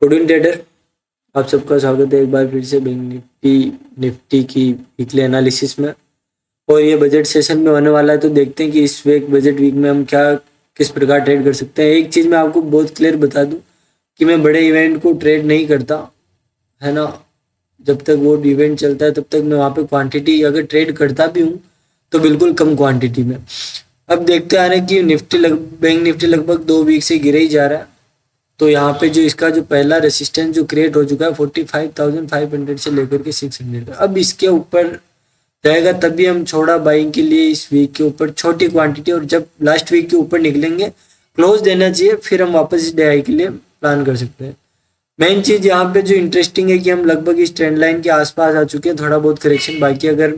Good evening trader, आप सबका स्वागत है एक बार फिर से बैंक निफ्टी की वीकली एनालिसिस में। और ये बजट सेशन में होने वाला है, तो देखते हैं कि इस वीक बजट वीक में हम क्या किस प्रकार ट्रेड कर सकते हैं। एक चीज़ मैं आपको बहुत क्लियर बता दूं कि मैं बड़े इवेंट को ट्रेड नहीं करता, है ना। जब तक वो इवेंट चलता है तब तक मैं वहाँ पे क्वांटिटी अगर ट्रेड करता भी हूँ तो बिल्कुल कम क्वांटिटी में। अब देखते आ रहे हैं कि बैंक निफ्टी लगभग 2 वीक से गिरे ही जा रहा है। तो यहाँ पे जो इसका जो पहला रेसिस्टेंस जो क्रिएट हो चुका है 45,500 से लेकर के 600 का, अब इसके ऊपर रहेगा तभी हम छोड़ा बाइंग के लिए इस वीक के ऊपर छोटी क्वांटिटी, और जब लास्ट वीक के ऊपर निकलेंगे क्लोज देना चाहिए, फिर हम वापस इस डे हाई के लिए प्लान कर सकते हैं। मेन चीज यहाँ पे जो इंटरेस्टिंग है कि हम लगभग इस ट्रेंड लाइन के आसपास आ चुके हैं, थोड़ा बहुत करेक्शन बाकी। अगर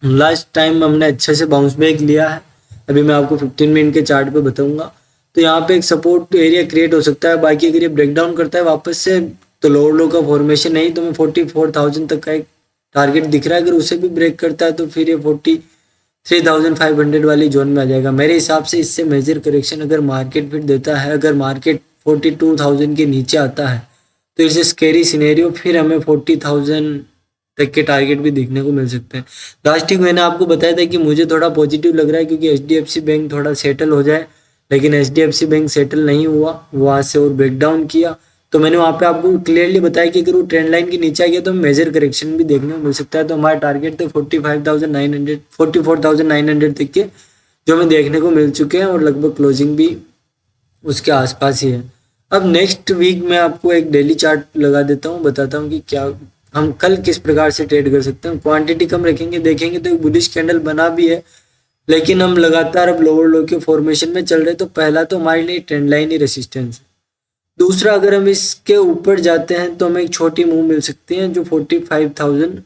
लास्ट टाइम हमने अच्छे से बाउंस बैक लिया है, अभी मैं आपको 15 मिनट के चार्ट पे बताऊंगा, तो यहाँ पे एक सपोर्ट एरिया क्रिएट हो सकता है। बाकी अगर ये ब्रेक डाउन करता है वापस से तो लोअर लो का फॉर्मेशन नहीं, तो मैं 44,000 तक का एक टारगेट दिख रहा है। अगर उसे भी ब्रेक करता है तो फिर ये 43,500 वाली जोन में आ जाएगा मेरे हिसाब से। इससे मेजर करेक्शन अगर मार्केट फिर देता है, अगर मार्केट 42,000 के नीचे आता है तो इट्स स्केरी सिनेरियो, फिर हमें 40,000 तक के टारगेट भी देखने को मिल सकते हैं। लास्ट वीक मैंने आपको बताया था कि मुझे थोड़ा पॉजिटिव लग रहा है क्योंकि एचडीएफसी बैंक थोड़ा सेटल हो जाए, लेकिन एचडीएफसी बैंक सेटल नहीं हुआ, वहाँ से और ब्रेक डाउन किया। तो मैंने वहाँ पे आपको क्लियरली बताया कि अगर वो ट्रेंड लाइन के नीचे आ गया तो मेजर करेक्शन भी देखने को मिल सकता है। तो हमारा टारगेट थे 44,900 तक के, जो हमें देखने को मिल चुके हैं, और लगभग क्लोजिंग भी उसके आसपास ही है। अब नेक्स्ट वीक मैं आपको एक डेली चार्ट लगा देता हूँ, बताता हूँ कि क्या हम कल किस प्रकार से ट्रेड कर सकते हैं। क्वांटिटी कम रखेंगे, देखेंगे तो एक बुलिश कैंडल बना भी है, लेकिन हम लगातार अब लोअर लो के फॉर्मेशन में चल रहे। तो पहला तो हमारे लिए ट्रेंड लाइन ही रेसिस्टेंस है। दूसरा, अगर हम इसके ऊपर जाते हैं तो हमें एक छोटी मूव मिल सकती है, जो 45,000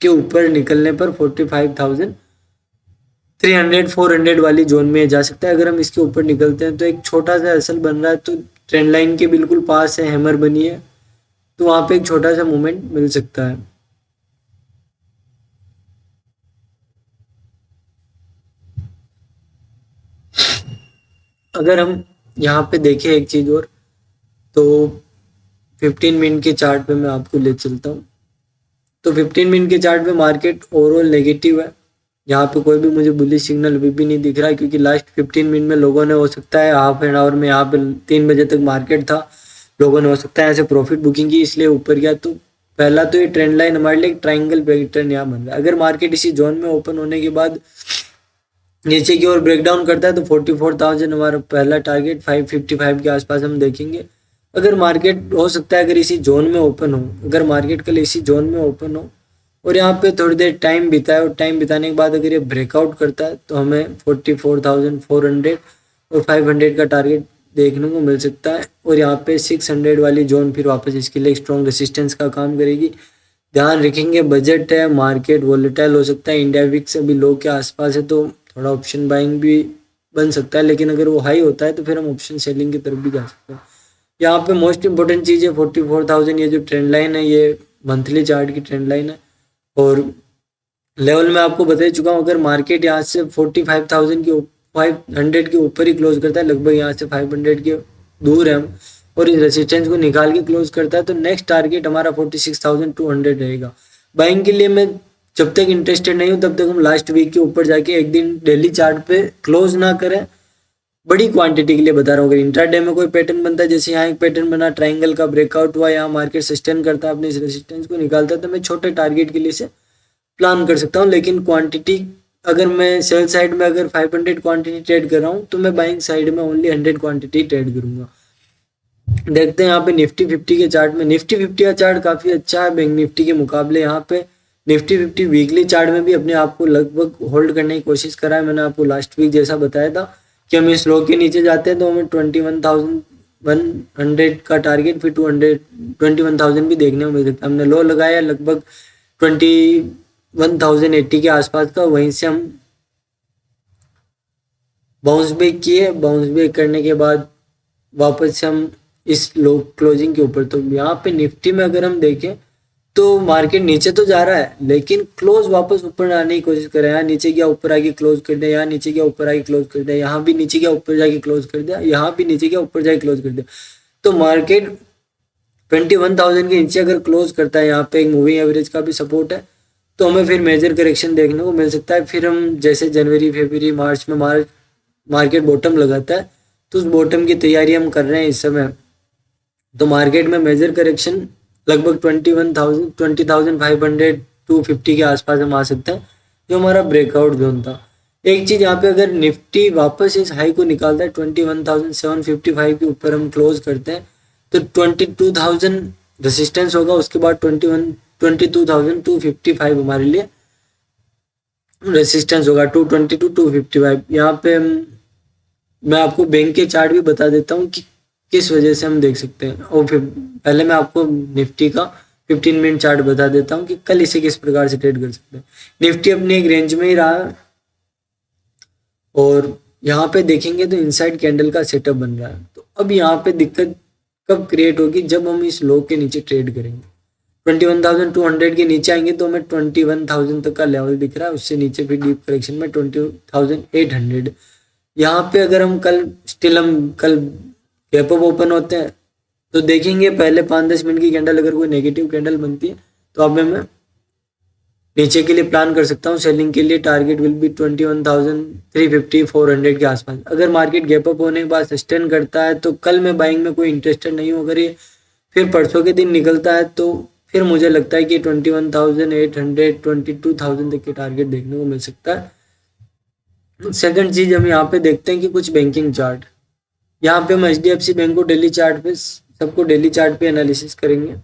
के ऊपर निकलने पर 45,300 400 वाली जोन में जा सकता है। अगर हम इसके ऊपर निकलते हैं तो एक छोटा सा असल बन रहा है, तो ट्रेंड लाइन के बिल्कुल पास है, हैमर बनी है, तो वहां पे एक छोटा सा मूवमेंट मिल सकता है। अगर हम यहाँ पे देखें एक चीज और, तो 15 मिनट के चार्ट पे मैं आपको ले चलता हूँ। तो 15 मिनट के चार्ट पे मार्केट ओवरऑल नेगेटिव है। यहाँ पे कोई भी मुझे बुलिश सिग्नल अभी भी नहीं दिख रहा है, क्योंकि लास्ट 15 मिनट में लोगों ने, हो सकता है हाफ एन आवर में, यहाँ पे 3 बजे तक मार्केट था, लोगों ने हो सकता है ऐसे प्रॉफिट बुकिंग की, इसलिए ऊपर गया। तो पहला तो ये ट्रेंड लाइन हमारे लिए एक ट्राइंगल पैटर्न यहाँ बन रहा है। अगर मार्केट इसी जोन में ओपन होने के बाद नीचे की ओर ब्रेकडाउन करता है तो 44,000 हमारा पहला टारगेट 555 के आसपास हम देखेंगे। अगर मार्केट, हो सकता है अगर इसी जोन में ओपन हो, अगर मार्केट कल इसी जोन में ओपन हो और यहाँ पे थोड़ी देर टाइम बिताए, और टाइम बिताने के बाद अगर ये ब्रेकआउट करता है तो हमें 44,400 और 500 का टारगेट देखने को मिल सकता है। और यहाँ पे 600 वाली जोन फिर वापस इसके लिए स्ट्रॉन्ग रेसिस्टेंस का काम करेगी। ध्यान रखेंगे, बजट है, मार्केट वोलेटाइल हो सकता है, इंडिया विक्स अभी लो के आसपास है, तो थोड़ा ऑप्शन बाइंग भी बन सकता है। लेकिन अगर वो हाई होता है तो फिर हम ऑप्शन सेलिंग की तरफ भी जा सकते हैं। यहाँ पे मोस्ट इंपॉर्टेंट चीज़ है 44,000, ये जो ट्रेंड लाइन है ये मंथली चार्ट की ट्रेंड लाइन है, और लेवल में आपको बता चुका हूँ। अगर मार्केट यहाँ से 45,000 के 500 के ऊपर ही क्लोज करता है, लगभग यहाँ से 500 के दूर है हम, और इस रेसिस्टेंस को निकाल के क्लोज करता है, तो नेक्स्ट टारगेट हमारा 46,200 रहेगा। बाइंग के लिए मैं जब तक इंटरेस्टेड नहीं हूँ तब तक हम लास्ट वीक के ऊपर जाके एक दिन डेली चार्ट पे क्लोज ना करें। बड़ी क्वांटिटी के लिए बता रहा हूँ, अगर इंट्राडे में कोई पैटर्न बनता है, जैसे यहाँ एक पैटर्न बना, ट्राइंगल का ब्रेकआउट हुआ, यहाँ मार्केट सस्टेन करता है, अपने इस रेसिस्टेंस को निकालता है, तो मैं छोटे टारगेट के लिए से प्लान कर सकता हूँ। लेकिन क्वांटिटी, अगर मैं सेल साइड में अगर 500 क्वांटिटी ट्रेड कर रहा हूँ तो मैं बाइंग साइड में ओनली 100 क्वांटिटी ट्रेड करूंगा। देखते हैं यहाँ पे निफ्टी 50 के चार्ट में, निफ्टी 50 का चार्ट काफी अच्छा है बैंक निफ्टी के मुकाबले। यहाँ पे निफ्टी 50 वीकली चार्ट में भी अपने आप को लगभग होल्ड करने की कोशिश करा है। मैंने आपको लास्ट वीक जैसा बताया था कि हम इस लो के नीचे जाते हैं तो हमें 21,100 का टारगेट, फिर 21,000 भी देखने को मिल सकता है। हमने लो लगाया लगभग 21,080 के आसपास का, वहीं से हम बाउंस बैक किए। बाउंस बैक करने के बाद वापस से हम इस लो क्लोजिंग के ऊपर, तो यहाँ पे निफ्टी में अगर हम देखें तो मार्केट नीचे तो जा रहा है, लेकिन क्लोज वापस ऊपर आने की कोशिश कर रहे हैं। यहाँ नीचे गया ऊपर आके क्लोज कर दिया, यहाँ नीचे गया ऊपर आके क्लोज कर दिया, यहाँ भी नीचे गया ऊपर जाके क्लोज कर दिया, यहाँ भी नीचे गया ऊपर जाके क्लोज कर दिया। तो मार्केट 21,000 के नीचे अगर क्लोज करता है, यहाँ पे एक मूविंग एवरेज का भी सपोर्ट है, तो हमें फिर मेजर करेक्शन देखने को मिल सकता है। फिर हम जैसे जनवरी फरवरी मार्च में मार्केट बॉटम लगाता है, तो उस बॉटम की तैयारी हम कर रहे हैं इस समय। तो मार्केट में मेजर करेक्शन लगभग 20,500 टू 50 के आसपास हम आ सकते हैं, जो हमारा ब्रेकआउट जोन था। एक चीज़ यहाँ पे, अगर निफ्टी वापस इस हाई को निकालता है 21,755 के ऊपर हम क्लोज करते हैं, तो 22,000 रेसिस्टेंस होगा, उसके बाद 22,255 हमारे लिए रेसिस्टेंस होगा, 222 255। यहाँ पे मैं आपको बैंक के चार्ट भी बता देता हूँ कि किस वजह से हम देख सकते हैं, और फिर पहले मैं आपको निफ्टी का 15 मिनट चार्ट बता देता हूँ कि कल इसे किस प्रकार से ट्रेड कर सकते हैं। निफ्टी अपनी एक रेंज में ही रहा है, और यहाँ पे देखेंगे तो इनसाइड कैंडल का सेटअप बन रहा है। तो अब यहाँ पे दिक्कत कब क्रिएट होगी, जब हम इस लो के नीचे ट्रेड करेंगे। 21,200 के नीचे आएंगे तो हमें 21,000 तक का लेवल दिख रहा है, उससे नीचे फिर डीप करेक्शन में 20,800। यहाँ पे अगर हम कल गैप अप ओपन होते हैं, तो देखेंगे पहले 5-10 मिनट की कैंडल अगर कोई नेगेटिव कैंडल बनती है, तो अब मैं नीचे के लिए प्लान कर सकता हूँ। सेलिंग के लिए टारगेट विल बी 21,350 400 के आसपास। अगर मार्केट गैप अप होने के बाद सस्टेन करता है, तो कल मैं बाइंग में कोई इंटरेस्टेड नहीं हूँ। अगर ये फिर परसों के दिन निकलता है, तो फिर मुझे लगता है कि 21,800 22,000 तक के टारगेट देखने को मिल सकता है। सेकंड चीज हम यहाँ पे देखते हैं कि कुछ बैंकिंग चार्ट, यहाँ पे हम HDFC बैंक को डेली चार्ट पे, सबको डेली चार्ट पे एनालिसिस करेंगे।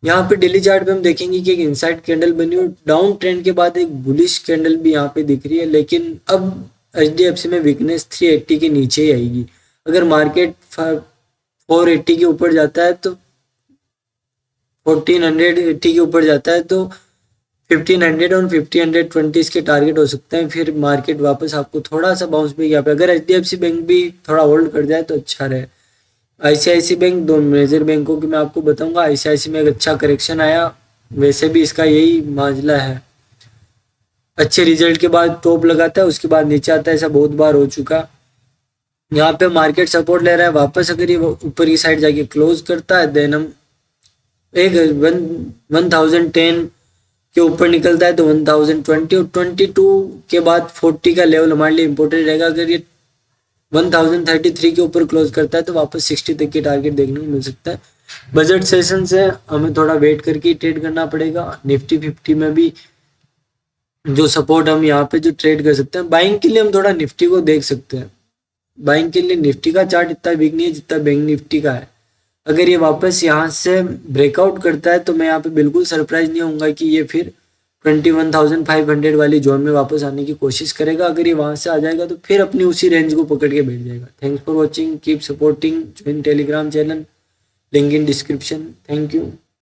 यहाँ पे डेली चार्ट पे हम देखेंगे कि एक इनसाइड कैंडल बनी और डाउन ट्रेंड के बाद एक बुलिश कैंडल भी यहाँ पे दिख रही है, लेकिन अब HDFC में वीकनेस 380 के नीचे ही आएगी। अगर मार्केट 480 के ऊपर जाता है, तो 1480 के ऊपर जाता है, तो 1500 और 1520 के टारगेट हो सकते हैं। फिर मार्केट वापस आपको थोड़ा सा बाउंस बैक यहाँ पे, अगर HDFC बैंक भी थोड़ा होल्ड कर जाए तो अच्छा रहे। ICICI बैंक, दो मेजर बैंकों की मैं आपको बताऊंगा। ICICI में एक अच्छा करेक्शन आया, वैसे भी इसका यही मामला है, अच्छे रिजल्ट के बाद टॉप लगाता है, उसके बाद नीचे आता है, ऐसा बहुत बार हो चुका। यहाँ पे मार्केट सपोर्ट ले रहा है, वापस अगर ये ऊपर की साइड जाके क्लोज करता है, देन हम एक 1010 के ऊपर निकलता है तो 1020 और 22 के बाद 40 का लेवल हमारे लिए इंपॉर्टेंट रहेगा। अगर ये 1033 के ऊपर क्लोज करता है, तो वापस 60 तक के टारगेट देखने को मिल सकता है। बजट सेशन से हमें थोड़ा वेट करके ट्रेड करना पड़ेगा। निफ्टी 50 में भी जो सपोर्ट हम यहाँ पे जो ट्रेड कर सकते हैं, बाइंग के लिए हम थोड़ा निफ्टी को देख सकते हैं। बाइंग के लिए निफ्टी का चार्ट इतना वीक नहीं है जितना बैंक निफ्टी का है। अगर ये वापस यहाँ से ब्रेकआउट करता है, तो मैं यहाँ पे बिल्कुल सरप्राइज नहीं होऊंगा कि ये फिर 21,500 वाली जोन में वापस आने की कोशिश करेगा। अगर ये वहां से आ जाएगा, तो फिर अपनी उसी रेंज को पकड़ के बैठ जाएगा। Thanks for watching, keep supporting, join Telegram channel, link in description. Thank you.